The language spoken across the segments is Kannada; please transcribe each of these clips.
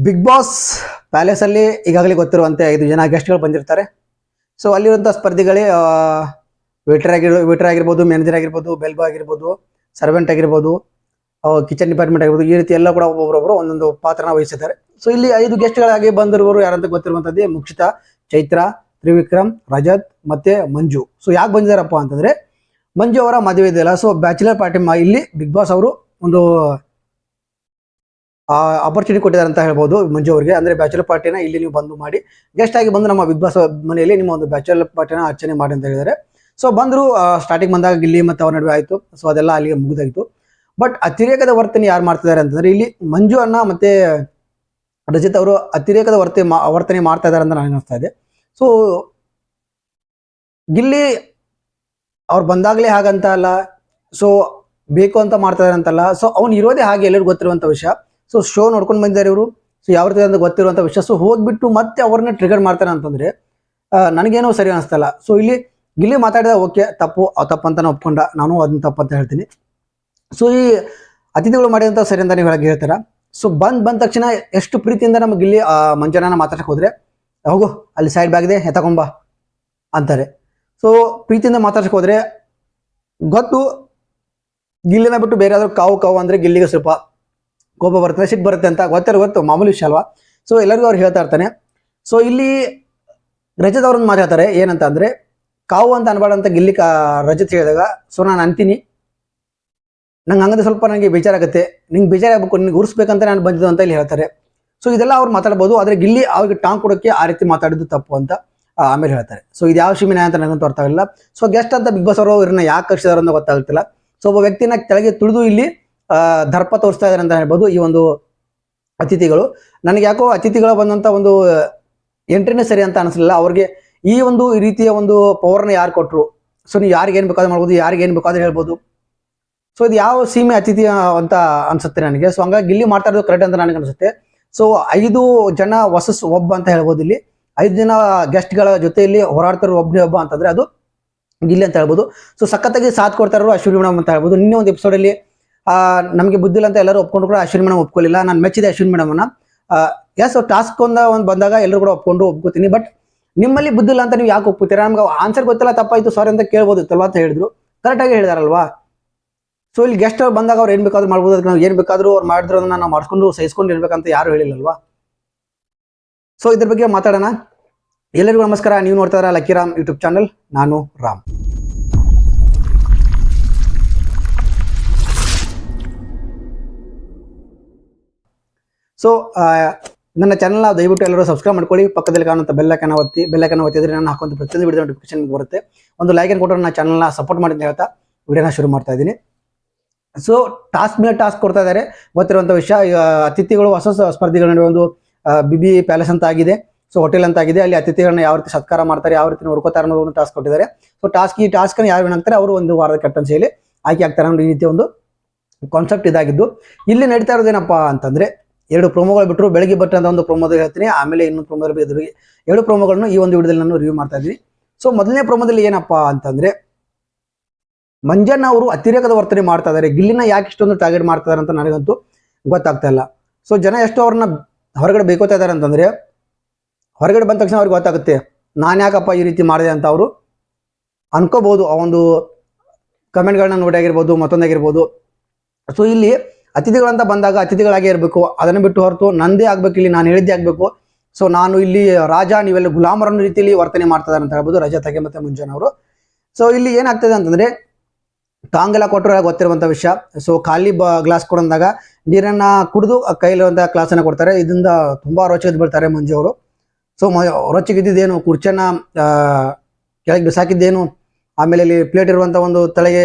ಬಿಗ್ ಬಾಸ್ ಪ್ಯಾಲೇಸ್ ಅಲ್ಲಿ ಈಗಾಗಲೇ ಗೊತ್ತಿರುವಂತೆ 5 ಜನ ಗೆಸ್ಟ್ಗಳು ಬಂದಿರ್ತಾರೆ. ಸೊ ಅಲ್ಲಿರುವಂಥ ಸ್ಪರ್ಧಿಗಳೇ ವೇಟರ್ ಆಗಿರ್ಬೋದು, ಮ್ಯಾನೇಜರ್ ಆಗಿರ್ಬೋದು, ಬೆಲ್ ಬಾಯ್ ಆಗಿರ್ಬೋದು, ಸರ್ವೆಂಟ್ ಆಗಿರ್ಬೋದು, ಕಿಚನ್ ಡಿಪಾರ್ಟ್ಮೆಂಟ್ ಆಗಿರ್ಬೋದು, ಈ ರೀತಿ ಎಲ್ಲ ಕೂಡ ಒಬ್ಬೊಬ್ಬರು ಒಂದೊಂದು ಪಾತ್ರನ ವಹಿಸಿದ್ದಾರೆ. ಸೊ ಇಲ್ಲಿ 5 ಗೆಸ್ಟ್ಗಳಾಗಿ ಬಂದಿರುವವರು ಯಾರಂತ ಗೊತ್ತಿರುವಂತದ್ದೇ ಮುಕ್ಷಿತಾ, ಚೈತ್ರ, ತ್ರಿವಿಕ್ರಮ್, ರಜತ್ ಮತ್ತೆ ಮಂಜು. ಸೊ ಯಾಕೆ ಬಂದಿದ್ದಾರಪ್ಪ ಅಂತಂದ್ರೆ ಮಂಜು ಅವರ ಮದುವೆ ಇದೆಯಲ್ಲ, ಸೊ ಬ್ಯಾಚುಲರ್ ಪಾರ್ಟಿ ಇಲ್ಲಿ ಬಿಗ್ ಬಾಸ್ ಅವರು ಒಂದು ಆಪರ್ಚುನಿಟಿ ಕೊಟ್ಟಿದ್ದಾರೆ ಅಂತ ಹೇಳ್ಬೋದು ಮಂಜು ಅವರಿಗೆ. ಅಂದ್ರೆ ಬ್ಯಾಚುಲರ್ ಪಾರ್ಟಿನ ಇಲ್ಲಿ ನೀವು ಬಂದು ಮಾಡಿ, ಗೆಸ್ಟ್ ಆಗಿ ಬಂದು ನಮ್ಮ ಬಿಗ್ ಬಾಸ್ ಮನೆಯಲ್ಲಿ ನಿಮ್ಮ ಒಂದು ಬ್ಯಾಚುಲರ್ ಪಾರ್ಟಿನ ಅರ್ಚನೆ ಮಾಡಿ ಅಂತ ಹೇಳಿದ್ದಾರೆ. ಸೊ ಬಂದ್ರು, ಸ್ಟಾರ್ಟಿಂಗ್ ಬಂದಾಗ ಗಿಲ್ಲಿ ಮತ್ತು ಅವ್ರ ನಡುವೆ ಆಯ್ತು. ಸೊ ಅದೆಲ್ಲ ಅಲ್ಲಿಗೆ ಮುಗಿದಾಯ್ತು. ಬಟ್ ಅತಿರೇಕದ ವರ್ತನೆ ಯಾರು ಮಾಡ್ತಿದ್ದಾರೆ ಅಂತಂದ್ರೆ ಇಲ್ಲಿ ಮಂಜು ಅಣ್ಣ ಮತ್ತೆ ರಜಿತ್ ಅವರು ಅತಿರೇಕದ ವರ್ತನೆ ಮಾಡ್ತಾ ಇದ್ದಾರೆ ಅಂತ ನನಗೆ ಅನಿಸ್ತಾ ಇದೆ. ಸೊ ಗಿಲ್ಲಿ ಅವ್ರು ಬಂದಾಗಲೇ ಹಾಗಂತ ಅಲ್ಲ, ಸೊ ಬೇಕು ಅಂತ ಮಾಡ್ತಾ ಇದಾರೆ ಅಂತಲ್ಲ, ಸೊ ಅವ್ನು ಇರೋದೇ ಹಾಗೆ ಎಲ್ಲರಿಗೂ ಗೊತ್ತಿರುವಂತ ವಿಷಯ. ಸೊ ಶೋ ನೋಡ್ಕೊಂಡು ಬಂದಿದ್ದಾರೆ ಇವರು. ಸೊ ಯಾವ ರೀತಿ ಅಂತ ಗೊತ್ತಿರುವಂತ ವಿಷಯ. ಸೊ ಹೋಗ್ಬಿಟ್ಟು ಮತ್ತೆ ಅವ್ರನ್ನ ಟ್ರಿಗರ್ ಮಾಡ್ತಾರೆ ಅಂತಂದ್ರೆ ನನಗೇನೋ ಸರಿ ಅನಿಸ್ತಲ್ಲ. ಸೊ ಇಲ್ಲಿ ಗಿಲ್ಲಿ ಮಾತಾಡಿದ ಓಕೆ, ತಪ್ಪು ಅಂತ ಒಪ್ಕೊಂಡ, ನಾನು ಅದನ್ನ ತಪ್ಪು ಅಂತ ಹೇಳ್ತೀನಿ. ಸೊ ಈ ಅತಿಥಿಗಳು ಮಾಡಿದಂತ ಸರಿ ಅಂತ ನೀವು ಹೇಳ್ತಾರ. ಸೊ ಬಂದ ತಕ್ಷಣ ಎಷ್ಟು ಪ್ರೀತಿಯಿಂದ ನಮ್ಮ ಗಿಲ್ಲಿ ಮಂಜನನ್ನ ಮಾತಾಡಕ್ ಹೋದ್ರೆ, ಹೋಗು ಅಲ್ಲಿ ಸೈಡ್ ಬ್ಯಾಗ್ ಇದೆ ಎತ್ತಕೊಂಬ ಅಂತಾರೆ. ಸೊ ಪ್ರೀತಿಯಿಂದ ಮಾತಾಡಕ್ ಹೋದ್ರೆ ಗೊತ್ತು ಗಿಲ್ಲಿನ ಬಿಟ್ಟು ಬೇರೆ ಯಾವ್ದಾದ್ರು ಕಾವು ಅಂದ್ರೆ ಗಿಲ್ಲಿಗೆ ಸ್ವಲ್ಪ ಕೋಪ ಬರ್ತದೆ, ಸಿಟ್ಟು ಬರುತ್ತೆ ಅಂತ ಗೊತ್ತು, ಮಾಮೂಲಿ ವಿಷಯ ಅಲ್ವಾ. ಸೊ ಎಲ್ಲರಿಗೂ ಅವ್ರು ಹೇಳ್ತಾ ಇರ್ತಾನೆ. ಸೊ ಇಲ್ಲಿ ರಜತ್ ಅವ್ರನ್ನ ಮಾತಾಡ್ತಾರೆ ಏನಂತ ಅಂದ್ರೆ, ಕಾವು ಅಂತ ಅನ್ಬೇಡ ಅಂತ ಗಿಲ್ಲಿ ರಜತ್ ಹೇಳಿದಾಗ, ಸೊ ನಾನು ಅಂತೀನಿ, ನಂಗೆ ಹಂಗಂದ್ರೆ ಸ್ವಲ್ಪ ನನಗೆ ಬೇಜಾರಾಗುತ್ತೆ, ನಿಂಗೆ ಬೇಜಾರಾಗಬೇಕು, ನಿನ್ಗೆ ಉರ್ಸ್ಬೇಕಂತ ನಾನು ಬಂದಿದ್ದು ಅಂತ ಇಲ್ಲಿ ಹೇಳ್ತಾರೆ. ಸೊ ಇದೆಲ್ಲ ಅವ್ರು ಮಾತಾಡ್ಬೋದು, ಆದ್ರೆ ಗಿಲ್ಲಿ ಅವ್ರಿಗೆ ಟಾಂಗ್ ಕೊಡೋಕ್ಕೆ ಆ ರೀತಿ ಮಾತಾಡಿದ್ದು ತಪ್ಪು ಅಂತ ಆಮೇಲೆ ಹೇಳ್ತಾರೆ. ಸೊ ಇದು ಯಾವ ಶಿಮಿನ ಅಂತ ನನಗಂತೂ ಅರ್ಥ ಆಗಿಲ್ಲ. ಸೊ ಗೆಸ್ಟ್ ಅಂತ ಬಿಗ್ ಬಾಸ್ ಅವರು ಇವ್ರನ್ನ ಯಾಕೆ ಕರ್ಸಿದಾರೆ ಅಂತ ಗೊತ್ತಾಗ್ತಿಲ್ಲ. ಸೊ ಒಬ್ಬ ವ್ಯಕ್ತಿನ ಕೆಳಗೆ ತುಳಿದು ಇಲ್ಲಿ ದರ್ಪ ತೋರಿಸ್ತಾ ಇದಾರೆ ಅಂತ ಹೇಳ್ಬೋದು ಈ ಒಂದು ಅತಿಥಿಗಳು. ನನಗೆ ಯಾಕೋ ಅತಿಥಿಗಳು ಬಂದಂತ ಒಂದು ಎಂಟ್ರಿನೇ ಸರಿ ಅಂತ ಅನಿಸಲಿಲ್ಲ. ಅವ್ರಿಗೆ ಈ ಒಂದು ರೀತಿಯ ಒಂದು ಪವರ್ನ ಯಾರು ಕೊಟ್ಟರು? ಸೊ ನೀವು ಯಾರಿಗೆ ಏನ್ ಬೇಕಾದ್ರೂ ಮಾಡ್ಬೋದು, ಯಾರಿಗೆ ಏನ್ ಬೇಕಾದ್ರೂ ಹೇಳ್ಬೋದು. ಸೊ ಇದು ಯಾವ ಸೀಮೆ ಅತಿಥಿ ಅಂತ ಅನ್ಸುತ್ತೆ ನನಗೆ. ಸೊ ಹಂಗಾಗಿ ಗಿಲ್ಲಿ ಮಾಡ್ತಾ ಇರೋದು ಕರೆಕ್ಟ್ ಅಂತ ನನಗೆ ಅನ್ಸುತ್ತೆ. ಸೊ 5 ಜನ ವರ್ಸಸ್ ಒಬ್ಬ ಅಂತ ಹೇಳ್ಬೋದು. ಇಲ್ಲಿ 5 ಜನ ಗೆಸ್ಟ್ಗಳ ಜೊತೆಯಲ್ಲಿ ಹೋರಾಡ್ತಾರೋ ಒಬ್ಬನೇ ಒಬ್ಬ ಅಂತಂದ್ರೆ ಅದು ಗಿಲ್ಲಿ ಅಂತ ಹೇಳ್ಬೋದು. ಸೊ ಸಖತ್ತಾಗಿ ಸಾಥ್ ಕೊಡ್ತಾ ಇರೋ ಅಶ್ವಿನಿ ಮೇಡಮ್ ಅಂತ ಹೇಳ್ಬೋದು. ನಿನ್ನೆ ಒಂದು ಎಪಿಸೋಡ್ ಅಲ್ಲಿ ನಮಗೆ ಬುದ್ಧಿಲ್ಲ ಅಂತ ಎಲ್ಲರೂ ಒಪ್ಕೊಂಡು ಕೂಡ ಅಶ್ವಿನಿ ಮೇಡಮ್ ಒಪ್ಕೊಳ್ಳಿಲ್ಲ. ನಾನು ಮೆಚ್ಚಿದೆ ಅಶ್ವಿನಿ ಮೇಡಮ್ ಅನ್ನ. ಎಸ್ ಟಾಸ್ಕ್ ಒಂದು ಬಂದಾಗ ಎಲ್ಲರೂ ಕೂಡ ಒಪ್ಕೋತೀನಿ. ಬಟ್ ನಿಮ್ಮಲ್ಲಿ ಬುದ್ಧಿಲ್ಲ ಅಂತ ನೀವು ಯಾಕೆ ಒಪ್ಕೋತೀರಾ? ನಮ್ಗೆ ಆನ್ಸರ್ ಗೊತ್ತಿಲ್ಲ, ತಪ್ಪಾಯ್ತು, ಸಾರಿ ಅಂತ ಕೇಳ್ಬೋದಿತ್ತಲ್ವಾ ಅಂತ ಹೇಳಿದ್ರು. ಕರೆಕ್ಟ್ ಆಗಿ ಹೇಳಿದಾರಲ್ವಾ. ಸೊ ಇಲ್ಲಿ ಗೆಸ್ಟ್ ಅವ್ರು ಬಂದಾಗ ಅವ್ರು ಏನ್ ಬೇಕಾದ್ರೂ ಮಾಡ್ಬೋದು, ಅದಕ್ಕೆ ನಾವು ಏನ್ ಬೇಕಾದ್ರೂ ಅವ್ರು ಮಾಡಿದ್ರು ಅದನ್ನ ನಾವು ಮಾಡಿಸ್ಕೊಂಡು ಸಹಿಸ್ಕೊಂಡು ಇರ್ಬೇಕಂತ ಯಾರು ಹೇಳಿಲ್ಲಲ್ವಾ. ಸೊ ಇದ್ರ ಬಗ್ಗೆ ಮಾತಾಡೋಣ. ಎಲ್ಲರಿಗೂ ನಮಸ್ಕಾರ. ನೀವು ನೋಡ್ತಾ ಇದ್ದೀರಾ ಲಕ್ಕಿ ರಾಮ್ ಯೂಟ್ಯೂಬ್ ಚಾನಲ್. ನಾನು ರಾಮ್. ಸೊ ನನ್ನ ಚಾನಲ್ ದಯವಿಟ್ಟು ಎಲ್ಲರೂ ಸಬ್ಸ್ಕ್ರೈಬ್ ಮಾಡ್ಕೊಳ್ಳಿ. ಪಕ್ಕದಲ್ಲಿ ಕಾಣುವಂಥ ಬೆಲ್ಲೈಕನ್ ಒತ್ತಿದ್ರೆ ನಾನು ಹಾಕುವಂಥ ಪ್ರತಿಯೊಂದು ವಿಡಿಯೋ ನೋಟಿಫಿಕೇಶನ್ ಬರುತ್ತೆ. ಒಂದು ಲೈಕ್ ಅನ್ನು ಕೊಟ್ಟರೆ ನನ್ನ ಚಾನಲ್ನ ಸಪೋರ್ಟ್ ಮಾಡಿ ಅಂತ ಹೇಳ್ತಾ ವಿಡಿಯೋನ ಶುರು ಮಾಡ್ತಾ ಇದ್ದೀನಿ. ಸೊ ಟಾಸ್ಕ್ ಮೇಲೆ ಟಾಸ್ಕ್ ಕೊಡ್ತಾ ಇದ್ದಾರೆ. ಗೊತ್ತಿರುವಂಥ ವಿಷಯ, ಅತಿಥಿಗಳು ಹೊಸ ಸ್ಪರ್ಧಿಗಳ ನಡುವೆ ಒಂದು ಬಿಬಿ ಪ್ಯಾಲೇಸ್ ಅಂತ ಆಗಿದೆ. ಸೊ ಹೋಟೆಲ್ ಅಂತ ಆಗಿದೆ. ಅಲ್ಲಿ ಅತಿಥಿಗಳನ್ನ ಯಾವ ರೀತಿ ಸತ್ಕಾರ ಮಾಡ್ತಾರೆ, ಯಾವ ರೀತಿ ನೋಡ್ಕೋತಾರೆ ಅನ್ನೋದು ಒಂದು ಟಾಸ್ಕ್ ಕೊಟ್ಟಿದ್ದಾರೆ. ಸೊ ಈ ಟಾಸ್ಕ್ ಅನ್ನು ಯಾರು ಏನಾಗ್ತಾರೆ ಅವರು ಒಂದು ವಾರದ ಕ್ಯಾಪ್ಟನ್ಸಿಯಲ್ಲಿ ಆಯ್ಕೆ ಆಗ್ತಾರೆ ಅನ್ನೋ ಈ ರೀತಿಯ ಒಂದು ಕಾನ್ಸೆಪ್ಟ್ ಇದಾಗಿದ್ದು. ಇಲ್ಲಿ ನಡೀತಾ ಇರೋದೇನಪ್ಪಾ ಅಂತಂದ್ರೆ 2 ಪ್ರೋಮೋಗಳು ಬಿಟ್ಟರು. ಬೆಳಗ್ಗೆ ಬಟ್ಟಂತ ಒಂದು ಪ್ರೋಮೋದಲ್ಲಿ ಹೇಳ್ತೀನಿ, ಆಮೇಲೆ ಇನ್ನೊಂದು ಪ್ರೋಮೋದಲ್ಲಿ 2 ಪ್ರೋಮೋಗಳನ್ನು ಈ ಒಂದು ವಿಡಿಯೋದಲ್ಲಿ ನಾನು ರಿವ್ಯೂ ಮಾಡ್ತಾ ಇದ್ದೀನಿ. ಸೊ ಮೊದಲನೇ ಪ್ರೋಮೋದಲ್ಲಿ ಏನಪ್ಪಾ ಅಂತಂದ್ರೆ ಮಂಜಣ್ಣ ಅವರು ಅತಿರೇಕದ ವರ್ತನೆ ಮಾಡ್ತಾ ಇದ್ದಾರೆ. ಗಿಲ್ಲಿನ ಯಾಕೆ ಇಷ್ಟೊಂದು ಟಾರ್ಗೆಟ್ ಮಾಡ್ತಾ ಇದಾರೆ ಅಂತ ನನಗಂತೂ ಗೊತ್ತಾಗ್ತಾ ಇಲ್ಲ. ಸೊ ಜನ ಎಷ್ಟು ಅವ್ರನ್ನ ಹೊರಗಡೆ ಬೇಕೋತಾ ಇದ್ದಾರೆ ಅಂತಂದ್ರೆ, ಹೊರಗಡೆ ಬಂದ ತಕ್ಷಣ ಅವ್ರಿಗೆ ಗೊತ್ತಾಗುತ್ತೆ ನಾನು ಯಾಕಪ್ಪ ಈ ರೀತಿ ಮಾಡಿದೆ ಅಂತ ಅವರು ಅನ್ಕೋಬಹುದು. ಆ ಒಂದು ಕಮೆಂಟ್ಗಳನ್ನ ನೋಡಿಯಾಗಿರ್ಬೋದು, ಮತ್ತೊಂದಾಗಿರ್ಬೋದು. ಸೊ ಇಲ್ಲಿ ಅತಿಥಿಗಳಂತ ಬಂದಾಗ ಅತಿಥಿಗಳಾಗೇ ಇರಬೇಕು, ಅದನ್ನು ಬಿಟ್ಟು ಹೊರತು ನಂದೇ ಆಗ್ಬೇಕು, ಇಲ್ಲಿ ನಾನು ಹೇಳಿದ್ದೇ ಆಗ್ಬೇಕು. ಸೊ ನಾನು ಇಲ್ಲಿ ರಾಜ, ನೀವೆಲ್ಲ ಗುಲಾಮರನ್ನ ರೀತಿಯಲ್ಲಿ ವರ್ತನೆ ಮಾಡ್ತಾ ಇದ್ದಾರೆ ಅಂತ ಹೇಳ್ಬೋದು ರಜತ್ ಹಾಗೆ ಮತ್ತೆ ಮುಂಜಾನೆ ಅವರು. ಸೊ ಇಲ್ಲಿ ಏನಾಗ್ತದೆ ಅಂತಂದ್ರೆ ಟಾಂಗೆಲ್ಲ ಕೊಟ್ಟರೆ ಗೊತ್ತಿರುವಂಥ ವಿಷಯ. ಸೊ ಖಾಲಿ ಗ್ಲಾಸ್ ಕೊಡಂದಾಗ ನೀರನ್ನ ಕುಡಿದು ಕೈಲಿರುವಂಥ ಗ್ಲಾಸನ್ನು ಕೊಡ್ತಾರೆ. ಇದರಿಂದ ತುಂಬಾ ರೋಚಕ ಬೀಳ್ತಾರೆ ಮಂಜು ಅವರು. ಸೊ ರೊಚ್ಚಿಗಿದ್ದೇನು, ಕುರ್ಚನ್ನ ಕೆಳಗೆ ಬಿಸಾಕಿದ್ದೇನು, ಆಮೇಲೆ ಇಲ್ಲಿ ಪ್ಲೇಟ್ ಇರುವಂಥ ಒಂದು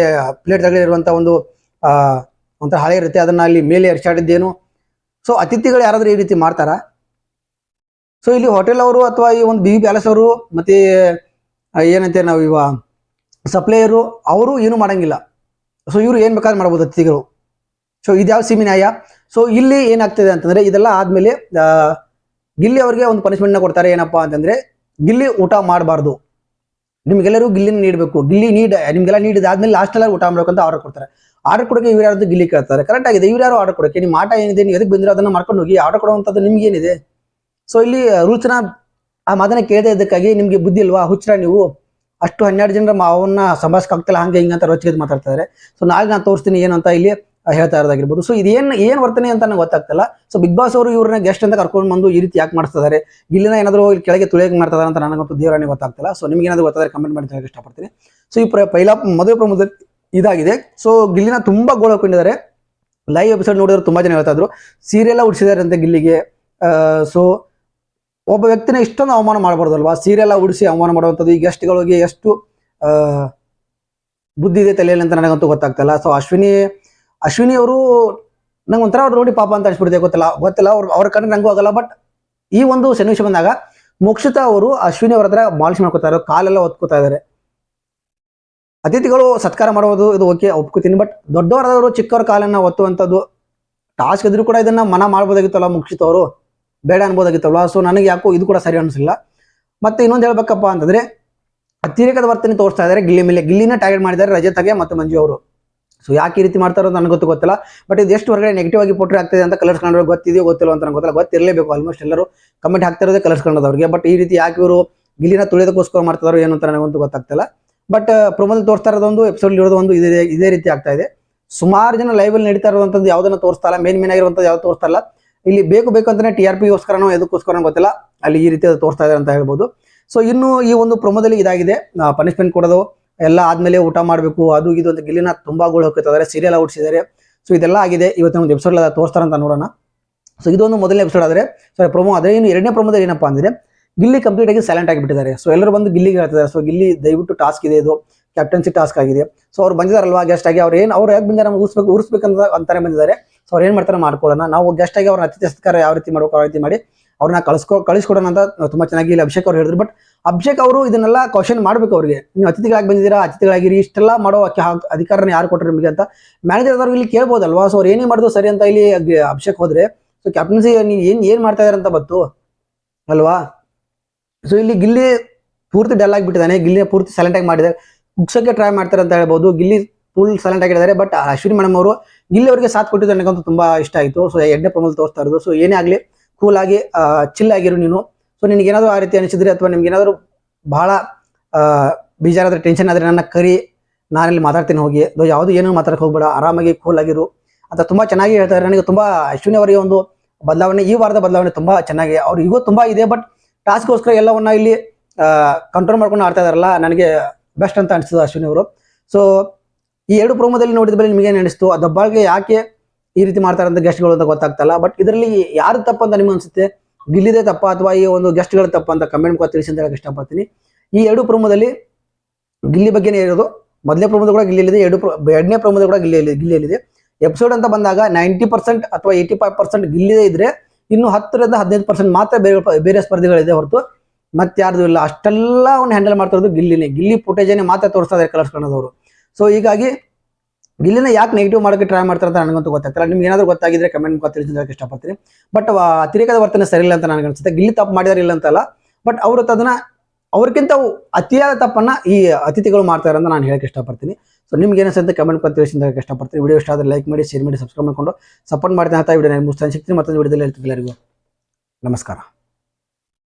ಪ್ಲೇಟ್ ತಳಗೆ ಇರುವಂಥ ಒಂದು ಒಂಥರ ಹಳೆ ಇರುತ್ತೆ, ಅದನ್ನ ಅಲ್ಲಿ ಮೇಲೆ ಎರ್ಚಾಡಿದ್ದೇನು. ಸೊ ಅತಿಥಿಗಳು ಯಾರಾದ್ರೂ ಈ ರೀತಿ ಮಾಡ್ತಾರ? ಸೊ ಇಲ್ಲಿ ಹೋಟೆಲ್ ಅವರು ಅಥವಾ ಈ ಒಂದು ಬಿಬಿ ಪ್ಯಾಲೇಸ್ ಅವರು ಮತ್ತೆ ಏನಂತೆ ನಾವು ಇವ ಸಪ್ಲೈಯರು ಅವರು ಏನು ಮಾಡಂಗಿಲ್ಲ. ಸೊ ಇವರು ಏನ್ ಬೇಕಾದ್ರೂ ಮಾಡ್ಬೋದು ಅತಿಥಿಗಳು. ಸೊ ಇದ್ಯಾವ ಸೀಮೆ ನ್ಯಾಯ? ಸೊ ಇಲ್ಲಿ ಏನಾಗ್ತದೆ ಅಂತಂದ್ರೆ ಇದೆಲ್ಲ ಆದ್ಮೇಲೆ ಗಿಲ್ಲಿ ಅವ್ರಿಗೆ ಒಂದು ಪನಿಷ್ಮೆಂಟ್ನ ಕೊಡ್ತಾರೆ. ಏನಪ್ಪಾ ಅಂತಂದ್ರೆ ಗಿಲ್ಲಿ ಊಟ ಮಾಡಬಾರ್ದು, ನಿಮ್ಗೆಲ್ಲರೂ ಗಿಲ್ಲಿನ ನೀಡಬೇಕು, ನಿಮ್ಗೆಲ್ಲ ನೀಡಿದಾದ್ಮೇಲೆ ಲಾಸ್ಟ್ ಎಲ್ಲ ಊಟ ಮಾಡ್ಬೇಕಂತ ಆರ್ಡರ್ ಕೊಡ್ತಾರೆ. ಆರ್ಡರ್ ಕೊಡೋಕೆ ಇವ್ರು ಯಾರ್ದು ಗಿಲ್ಲಿ ಕೇಳ್ತಾರೆ. ಕರೆಕ್ಟ್ ಆಗಿದೆ, ಇವ್ರು ಯಾರು ಆರ್ಡರ್ ಕೊಡೋಕೆ, ನಿಮ್ಮ ಆಟ ಏನಿದೆ, ನೀವು ಎದಕ್ಕೆ ಬಂದಿರೋ ಅದನ್ನ ಮಾಡ್ಕೊಂಡು ಹೋಗಿ, ಆರ್ಡರ್ ಕೊಡುವಂಥದ್ದು ನಿಮ್ಗೆ ಏನಿದೆ. ಸೊ ಇಲ್ಲಿ ರೂಲ್ಸ್ನ ಆ ಮಾತನ್ನ ಕೇಳದೆ ಇದ್ದಕ್ಕಾಗಿ ನಿಮ್ಗೆ ಬುದ್ಧಿ ಇಲ್ವಾ, ಹುಚ್ಚರ ನೀವು, ಅಷ್ಟು 12 ಜನರ ಅವನ್ನ ಸಂಭಾಷಕಾಗ್ತಲ್ಲ ಹಂಗೆ ಹಿಂಗೆ ಅಂತ ರೊಚ್ಚಿಗೆ ಮಾತಾಡ್ತಾರೆ. ಸೊ ನಾಳೆ ನಾನು ತೋರಿಸ್ತೀನಿ ಏನು ಅಂತ ಇಲ್ಲಿ ಹೇಳ್ತಾ ಇರೋದಾಗಿರ್ಬೋದು. ಸೊ ಇದೇನು ವರ್ತನೆ ಅಂತ ನಂಗೆ ಗೊತ್ತಾಗ್ತಲ್ಲ. ಸೊ ಬಿಗ್ ಬಾಸ್ ಅವರು ಇವ್ರನ್ನ ಗೆಸ್ಟ್ ಅಂತ ಕರ್ಕೊಂಡು ಬಂದು ಈ ರೀತಿ ಯಾಕೆ ಮಾಡಿಸ್ತಿದ್ದಾರೆ, ಗಿಲ್ಲಿನ ಏನಾದರೂ ಇಲ್ಲಿ ಕೆಳಗೆ ತುಳಿಯಕ್ಕೆ ಮಾಡ್ತಾರೆ ಅಂತ ನನಗಂತೂ ದೇವರಾಣಿ ಗೊತ್ತಾಗ್ತಿಲ್ಲ. ಸೊ ನಿಮ್ಗೆ ಏನಾದರೂ ಗೊತ್ತಾದ್ರೆ ಕಮೆಂಟ್ ಮಾಡಿ ಹೇಳಕ್ಕೆ ಇಷ್ಟಪಡ್ತೀನಿ. ಸೊ ಈ ಮದುವೆ ಪ್ರಮೋದಲ್ಲಿ ಇದಾಗಿದೆ. ಸೊ ಗಿಲ್ಲಿನ ತುಂಬಾ ಗೋಳು ಹಾಕೊಂಡಿದ್ದಾರೆ. ಲೈವ್ ಎಪಿಸೋಡ್ ನೋಡಿದ್ರು ತುಂಬಾ ಜನ ಹೇಳ್ತಾ ಇದ್ರು ಸೀರಿಯಲ್ ಉಡಿಸಿದ್ದಾರೆ ಅಂತ ಗಿಲ್ಲಿಗೆ. ಸೊ ಒಬ್ಬ ವ್ಯಕ್ತಿನ ಇಷ್ಟೊಂದು ಅವಮಾನ ಮಾಡಬಾರ್ದಲ್ವಾ, ಸೀರಿಯಲ್ ಉಡಿಸಿ ಅವಮಾನ ಮಾಡುವಂಥದ್ದು. ಈ ಗೆಸ್ಟ್ಗಳಿಗೆ ಎಷ್ಟು ಬುದ್ಧಿ ಇದೆ ತಲೆಯಲ್ಲಿ ಅಂತ ನನಗಂತೂ ಗೊತ್ತಾಗ್ತಲ್ಲ. ಸೊ ಅಶ್ವಿನಿ ಅವರು ನಂಗೆ ಒಂಥರ ಅವ್ರು ನೋಡಿ ಪಾಪ ಅಂತ ಅನ್ಸ್ಬಿಡ್ತೆ, ಗೊತ್ತಿಲ್ಲ ಅವ್ರ ಕಂಡ್ರೆ ನಂಗೂ ಆಗಲ್ಲ. ಬಟ್ ಈ ಒಂದು ಸನ್ನಿವೇಶ ಬಂದಾಗ ಮೋಕ್ಷಿತಾ ಅವರು ಅಶ್ವಿನಿ ಅವ್ರ ಹತ್ರ ಮಾಲಿಶ್ ಮಾಡ್ಕೋತಾರೆ, ಕಾಲೆಲ್ಲ ಒತ್ಕೋತಾ ಇದ್ದಾರೆ. ಅತಿಥಿಗಳು ಸತ್ಕಾರ ಮಾಡುವುದು ಇದು ಓಕೆ, ಒಪ್ಕೋತೀನಿ. ಬಟ್ ದೊಡ್ಡವರಾದವರು ಚಿಕ್ಕವರ ಕಾಲನ್ನ ಒತ್ತುವಂಥದ್ದು ಟಾಸ್ಕ್ ಇದ್ರೂ ಕೂಡ ಇದನ್ನ ಮನ ಮಾಡ್ಬೋದಾಗಿತ್ತಲ್ಲ ಮೋಕ್ಷಿತಾ ಅವರು, ಬೇಡ ಅನ್ಬೋದಾಗಿತ್ತಲ್ವ. ಸೊ ನನಗೆ ಯಾಕೋ ಇದು ಕೂಡ ಸರಿ ಅನಿಸಿಲ್ಲ. ಮತ್ತೆ ಇನ್ನೊಂದು ಹೇಳ್ಬೇಕಪ್ಪ ಅಂತಂದ್ರೆ ಅತಿರೇಕದ ವರ್ತನೆ ತೋರಿಸ್ತಾ ಇದ್ದಾರೆ ಗಿಲ್ಲಿ ಮೇಲೆ. ಗಿಲ್ಲಿನ ಟಾರ್ಗೆಟ್ ಮಾಡಿದ್ದಾರೆ ರಜತ್ಗೆ ಮತ್ತು ಮಂಜು ಅವರು. ಸೊ ಯಾಕೆ ಈ ರೀತಿ ಮಾಡ್ತಾರೋ ನನಗೆ ಗೊತ್ತಿಲ್ಲ. ಬಟ್ ಇದು ಎಷ್ಟು ಹೊರಗಡೆ ನೆಗೆಟಿವ್ ಆಗಿ ಪೋಟ್ರಿ ಆಗ್ತಿದೆ ಅಂತ ಕಲರ್ಸ್ ಕಂಡ್ರೆ ಗೊತ್ತಿದೆಯೋ ಗೊತ್ತಿಲ್ಲ ಅಂತ ನನಗೆ ಗೊತ್ತಿಲ್ಲ. ಗೊತ್ತಿರಲೇಬೇಕು, ಆಲ್ಮೋಸ್ಟ್ ಎಲ್ಲರೂ ಕಮೆಂಟ್ ಹಾಕ್ತಿರೋದೇ ಕಲರ್ಸ್ ಕಂಡದವ್ರಿಗೆ. ಬಟ್ ಈ ರೀತಿ ಯಾಕೆ ಇವರು ಗಿಲ್ಲಿನ ತುಳಿಯೋದಕ್ಕೋಸ್ಕರ ಮಾಡ್ತಿದಾರೋ ಏನು ಅಂತ ನನಗಂತೂ ಗೊತ್ತಾಗ್ತಿಲ್ಲ. ಬಟ್ ಪ್ರೊಮೋದಲ್ಲಿ ತೋರಿಸ್ತಾ ಇರೋದೊಂದು ಎಪಿಸೋಡ್ ಇರೋದೊಂದು ಇದೇ ರೀತಿ ಆಗ್ತಾ ಇದೆ. ಸುಮಾರು ಜನ ಲೈವ್ ಅಲ್ಲಿ ನಡೀತಾ ಇರುವಂತದ್ದು ಯಾವುದನ್ನ ತೋರಿಸ್ತಾ ಇಲ್ಲ, ಮೇನ್ ಆಗಿರುವಂಥದ್ದು ಯಾವ್ದು ತೋರಿಸ್ತಾ ಇಲ್ಲ. ಇಲ್ಲಿ ಬೇಕು ಅಂತಾನೆ TRPಗೋಸ್ಕರನೋ ಎದಕ್ಕೋಸ್ಕರ ಗೊತ್ತಿಲ್ಲ, ಅಲ್ಲಿ ಈ ರೀತಿ ತೋರಿಸ್ತಾ ಇದ್ದಾರೆ ಅಂತ ಹೇಳ್ಬೋದು. ಸೊ ಇನ್ನು ಈ ಒಂದು ಪ್ರೊಮೋದಲ್ಲಿ ಇದಾಗಿದೆ, ಪನಿಷ್ಮೆಂಟ್ ಕೊಡೋದು ಎಲ್ಲ ಆದ್ಮೇಲೆ ಊಟ ಮಾಡಬೇಕು ಅದು ಇದು ಅಂತ ಗಿಲ್ಲಿನ ತುಂಬಾ ಗೋಳು ಹೋಗ್ತಿದ್ದಾರೆ, ಸೀರಿಯಲ್ ಔಟ್ಸಿದ್ದಾರೆ. ಸೊ ಇದೆಲ್ಲ ಆಗಿದೆ. ಇವತ್ತಿನ ಒಂದು ಎಪಿಸೋಡ್ ತೋರಿಸ್ತಾರಂತ ನೋಡೋಣ. ಸೊ ಇದೊಂದು ಮೊದಲನೇ ಎಪಿಸೋಡ್ ಆದರೆ ಪ್ರೊಮೋ ಆದರೆ ಇನ್ನು ಎರಡನೇ ಪ್ರೊಮೋದಲ್ಲಿ ಏನಪ್ಪಾ ಅಂದ್ರೆ ಗಿಲ್ಲಿ ಕಂಪ್ಲೀಟ್ ಆಗಿ ಸೈಲೆಂಟ್ ಆಗಿಬಿಟ್ಟಿದ್ದಾರೆ. ಸೊ ಎಲ್ಲರೂ ಬಂದು ಗಿಲ್ಲಿಗೆ ಹೇಳ್ತಿದ್ದಾರೆ, ಸೊ ಗಿಲ್ಲಿ ದಯವಿಟ್ಟು ಟಾಸ್ಕ್ ಇದೆ, ಇದು ಕ್ಯಾಪ್ಟನ್ಸಿ ಟಾಸ್ಕ್ ಆಗಿದೆ. ಸೊ ಅವ್ರು ಬಂದಿದಾರಲ್ವಾ ಗೆಸ್ಟ್ ಆಗಿ, ಅವ್ರು ಯಾಕೆ ಬಂದಾರೆ ಉರ್ಸ್ಬೇಕಂತ ಅಂತಾನೆ ಬಂದಿದ್ದಾರೆ. ಸೊ ಅವ್ರು ಏನ್ ಮಾಡ್ತಾರೆ ಮಾಡ್ಕೊಳ್ಳೋಣ, ನಾವು ಗೆಸ್ಟ್ ಆಗಿ ಅವ್ರನ್ನ ಅತಿಥಿ ಸತ್ಕಾರ ಯಾವ ರೀತಿ ಮಾಡ್ಬೇಕು ಆ ರೀತಿ ಮಾಡಿ ಅವ್ರನ್ನ ಕಳಿಸ್ಕೊಡೋಣ ಅಂತ ತುಂಬಾ ಚೆನ್ನಾಗಿ ಇಲ್ಲಿ ಅಭಿಷೇಕ್ ಅವ್ರು ಹೇಳಿದ್ರು. ಬಟ್ ಅಭಿಷೇಕ್ ಅವರು ಇದನ್ನೆಲ್ಲ ಕ್ವಶನ್ ಮಾಡ್ಬೇಕು ಅವ್ರಿಗೆ, ನೀವು ಅತಿಥಿಗಳಾಗಿ ಬಂದಿದ್ದೀರಾ, ಅತಿಥಿಗಳಾಗಿರಿ, ಇಷ್ಟೆಲ್ಲ ಮಾಡೋ ಅಧಿಕಾರನ ಯಾರು ಕೊಟ್ಟರು ನಿಮಗೆ ಅಂತ ಮ್ಯಾನೇಜರ್ ಆದವ್ರು ಇಲ್ಲಿ ಕೇಳ್ಬೋದಲ್ವಾ. ಸೊ ಅವ್ರು ಏನೇ ಮಾಡಿದ್ರು ಸರಿ ಅಂತ ಇಲ್ಲಿ ಅಭಿಷೇಕ್ ಹೋದ್ರೆ ಸೊ ಕ್ಯಾಪ್ಟನ್ಸಿ ನೀವು ಏನ್ ಮಾಡ್ತಾ ಇದಾರೆ ಅಂತ ಗೊತ್ತು ಅಲ್ವಾ. ಸೊ ಇಲ್ಲಿ ಗಿಲ್ಲಿ ಪೂರ್ತಿ ಡಲ್ ಆಗಿಬಿಟ್ಟಿದ್ದಾನೆ, ಗಿಲ್ಲಿ ಪೂರ್ತಿ ಸೈಲೆಂಟ್ ಆಗಿ ಮಾಡಿದ್ದಾರೆ, ಕುಗ್ಸಕ್ಕೆ ಟ್ರೈ ಮಾಡ್ತಾರೆ ಅಂತ ಹೇಳ್ಬೋದು. ಗಿಲ್ಲಿ ಫುಲ್ ಸೈಲೆಂಟ್ ಆಗಿದ್ದಾರೆ. ಬಟ್ ಅಶ್ವಿನಿ ಮೇಡಮ್ ಅವರು ಗಿಲ್ಲಿ ಅವರಿಗೆ ಸಾಥ್ ಕೊಟ್ಟಿದ್ದು ನನಗಂತೂ ತುಂಬಾ ಇಷ್ಟ ಆಯಿತು. ಸೊ ಎರಡನೇ ಪ್ರಮೋದಲ್ಲಿ ತೋರಿಸ್ತಾ ಇರೋದು. ಸೊ ಏನೇ ಆಗಲಿ ಕೂಲ್ ಆಗಿ ಚಿಲ್ ಆಗಿರು ನೀನು. ಸೊ ನಿನಗೇನಾದರೂ ಆ ರೀತಿ ಅನಿಸಿದ್ರೆ ಅಥವಾ ನಿಮ್ಗೆ ಏನಾದರೂ ಬಹಳ ಬೇಜಾರಾದ್ರೆ ಟೆನ್ಷನ್ ಆದರೆ ನನ್ನ ಕರಿ, ನಾನಲ್ಲಿ ಮಾತಾಡ್ತೀನಿ ಹೋಗಿ, ಯಾವುದು ಏನೂ ಮಾತಾಡಕ್ಕೆ ಹೋಗ್ಬೇಡ, ಆರಾಮಾಗಿ ಕೂಲ್ ಆಗಿರು ಅಂತ ತುಂಬಾ ಚೆನ್ನಾಗಿ ಹೇಳ್ತಾರೆ. ನನಗೆ ತುಂಬಾ ಅಶ್ವಿನಿ ಅವರಿಗೆ ಒಂದು ಬದಲಾವಣೆ, ಈ ವಾರದ ಬದಲಾವಣೆ ತುಂಬಾ ಚೆನ್ನಾಗಿ, ಅವ್ರು ಈಗೂ ತುಂಬಾ ಇದೆ. ಬಟ್ ಟಾಸ್ಕ್ಗೋಸ್ಕರ ಎಲ್ಲವನ್ನ ಇಲ್ಲಿ ಕಂಟ್ರೋಲ್ ಮಾಡ್ಕೊಂಡು ಆಡ್ತಾ ಇದಾರಲ್ಲ, ನನಗೆ ಬೆಸ್ಟ್ ಅಂತ ಅನಿಸ್ತದೆ ಅಶ್ವಿನಿ ಅವರು. ಸೊ ಈ ಎರಡು ಪ್ರೋಮೋದಲ್ಲಿ ನೋಡಿದ ಮೇಲೆ ನಿಮಗೆ ಏನು ಅನಿಸ್ತು, ದಬ್ಬಾಳಿಗೆ ಯಾಕೆ ಈ ರೀತಿ ಮಾಡ್ತಾರೆ ಅಂತ ಗೆಸ್ಟ್ಗಳು ಅಂತ ಗೊತ್ತಾಗ್ತಲ್ಲ. ಬಟ್ ಇದರಲ್ಲಿ ಯಾರು ತಪ್ಪ ಅಂತ ನಿಮ್ಗೆ ಅನ್ಸುತ್ತೆ, ಗಿಲ್ಲಿದೆ ತಪ್ಪ ಅಥವಾ ಈ ಒಂದು ಗೆಸ್ಟ್ಗಳು ತಪ್ಪ ಅಂತ ಕಮೆಂಟ್ ತಿಳಿಸಿ ಅಂತ ಹೇಳಕ್ಕೆ ಇಷ್ಟಪಡ್ತೀನಿ. ಈ ಎರಡು ಪ್ರೋಮೋದಲ್ಲಿ ಗಿಲ್ಲಿ ಬಗ್ಗೆನೇ ಇರೋದು. ಮೊದಲನೇ ಪ್ರೋಮೋದ ಕೂಡ ಗಿಲ್ಲಿದೆ, ಎರಡನೇ ಪ್ರೋಮೋದ ಕೂಡ ಗಿಲ್ಲಿಯಲ್ಲಿದೆ. ಎಪಿಸೋಡ್ ಅಂತ ಬಂದಾಗ 90% ಅಥವಾ 85% ಗಿಲ್ಲಿದೆ ಇದ್ರೆ ಇನ್ನು 10ರಿಂದ 15% ಮಾತ್ರ ಬೇರೆ ಸ್ಪರ್ಧಿಗಳಿದೆ ಹೊರತು ಮತ್ತೆ ಯಾರ್ದು ಇಲ್ಲ. ಅಷ್ಟೆಲ್ಲ ಅವ್ನು ಹ್ಯಾಂಡಲ್ ಮಾಡ್ತಾ ಇರೋದು ಗಿಲ್ಲಿನೇ. ಗಿಲ್ಲಿ ಫುಟೇಜನ್ನೇ ಮಾತ್ರ ತೋರಿಸ್ತಾ ಇದ್ದಾರೆ ಕಲರ್ಸ್ ಕನ್ನಡದವರು. ಸೊ ಹೀಗಾಗಿ ಗಿಲ್ಲಿನ ಯಾಕೆ ನೆಗೆಟಿವ್ ಮಾಡೋಕ್ಕೆ ಟ್ರೈ ಮಾಡ್ತಾರೆ ಅಂತ ನನಗಂತೂ ಗೊತ್ತಾಗ್ತಿಲ್ಲ. ನಿಮ್ಗೆ ಏನಾದರೂ ಗೊತ್ತಾಗಿದ್ರೆ ಕಮೆಂಟ್ ತಿಳಿಸೋದಕ್ಕೆ ಇಷ್ಟಪಡ್ತೀನಿ. ಬಟ್ ಅತಿರೇಕದ ವರ್ತನೆ ಸರಿ ಇಲ್ಲ ಅಂತ ನನಗೆ ಅನ್ಸುತ್ತೆ. ಗಿಲ್ಲಿ ತಪ್ಪು ಮಾಡಿದಾರೆ ಇಲ್ಲ ಅಂತಲ್ಲ, ಬಟ್ ಅವರು ಅದನ್ನ ಅವ್ರಿಗಿಂತ ಅತಿಯಾದ ತಪ್ಪನ್ನ ಈ ಅತಿಥಿಗಳು ಮಾಡ್ತಾರೆ ಅಂತ ನಾನು ಹೇಳಕ್ಕೆ ಇಷ್ಟಪಡ್ತೀನಿ. ಸೊ ನಿಮ್ಗೆ ಏನಿಸುತ್ತೆ ಕಮೆಂಟ್ ತಿಳಿಸೋದಕ್ಕೆ ಇಷ್ಟಪಡ್ತೀನಿ. ವಿಡಿಯೋ ಇಷ್ಟ ಆದರೆ ಲೈಕ್ ಮಾಡಿ, ಶೇರ್ ಮಾಡಿ, ಸಬ್ಸ್ಕ್ರೈಬ್ ಮಾಡ್ಕೊಂಡು ಸಪೋರ್ಟ್ ಮಾಡ್ತೀನಿ ಅಂತ ವಿಡಿಯೋ ಮುಗಿಸ್ತಾನೆ. ಸಿಗ್ತೀನಿ ಮತ್ತೊಂದು ವಿಡಿಯೋದಲ್ಲಿ ಹೇಳ್ತೀನಿ ಎಲ್ಲರಿಗೂ ನಮಸ್ಕಾರ.